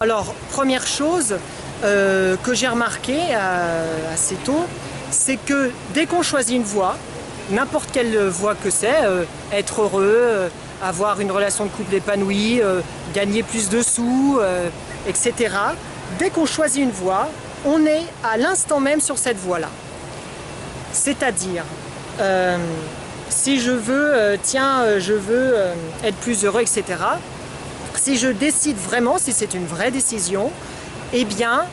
Alors, première chose que j'ai remarqué assez tôt, c'est que dès qu'on choisit une voie, n'importe quelle voie que c'est, être heureux, avoir une relation de couple épanouie, gagner plus de sous, etc. Dès qu'on choisit une voie, on est à l'instant même sur cette voie-là. C'est-à-dire, si je veux, je veux être plus heureux, etc. Si je décide vraiment, si c'est une vraie décision, eh bien,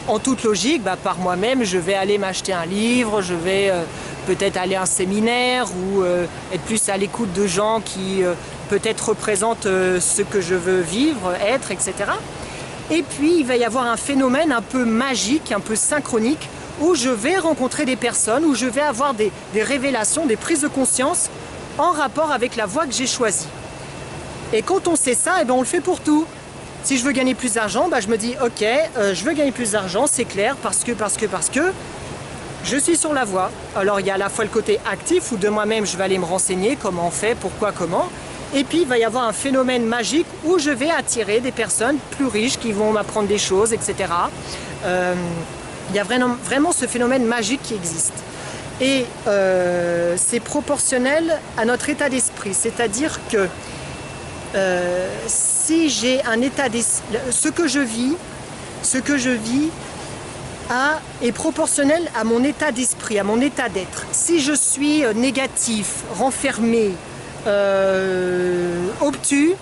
en toute logique, par moi-même, je vais aller m'acheter un livre, je vais peut-être aller à un séminaire ou être plus à l'écoute de gens qui peut-être représentent ce que je veux vivre, être, etc. Et puis, il va y avoir un phénomène un peu magique, un peu synchronique, où je vais rencontrer des personnes, où je vais avoir des révélations, des prises de conscience en rapport avec la voie que j'ai choisie. Et quand on sait ça, on le fait pour tout. Si je veux gagner plus d'argent, je me dis ok, je veux gagner plus d'argent, c'est clair, parce que je suis sur la voie. Alors il y a à la fois le côté actif où de moi-même je vais aller me renseigner comment on fait, pourquoi, comment. Et puis il va y avoir un phénomène magique où je vais attirer des personnes plus riches qui vont m'apprendre des choses, etc. Il y a vraiment ce phénomène magique qui existe. Et c'est proportionnel à notre état d'esprit, c'est-à-dire que si j'ai un état d'esprit, ce que je vis est proportionnel à mon état d'esprit, à mon état d'être. Si je suis négatif, renfermé, obtus,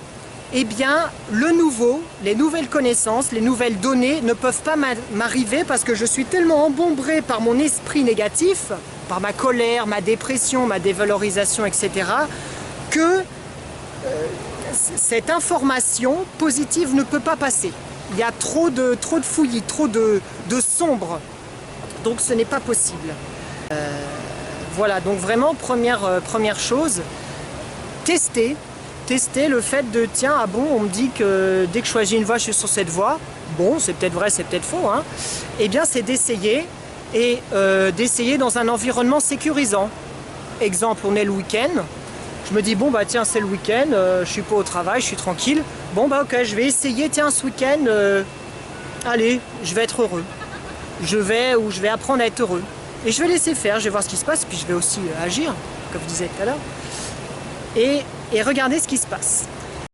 eh bien le nouveau, les nouvelles connaissances, les nouvelles données ne peuvent pas m'arriver parce que je suis tellement embombré par mon esprit négatif, par ma colère, ma dépression, ma dévalorisation, etc., que cette information positive ne peut pas passer. Il y a trop de fouillis, trop de sombre. Donc ce n'est pas possible. Voilà, donc vraiment première chose, tester le fait de tiens, ah bon, on me dit que dès que je choisis une voie, je suis sur cette voie. Bon, c'est peut-être vrai, c'est peut-être faux, hein. Eh bien, c'est d'essayer et d'essayer dans un environnement sécurisant. Exemple, on est le week-end. Je me dis, bon, tiens, c'est le week-end, je suis pas au travail, je suis tranquille. Bon, ok, je vais essayer, tiens, ce week-end, allez, je vais être heureux. Je vais apprendre à être heureux. Et je vais laisser faire, je vais voir ce qui se passe, puis je vais aussi agir, comme je disais tout à l'heure. Et regarder ce qui se passe.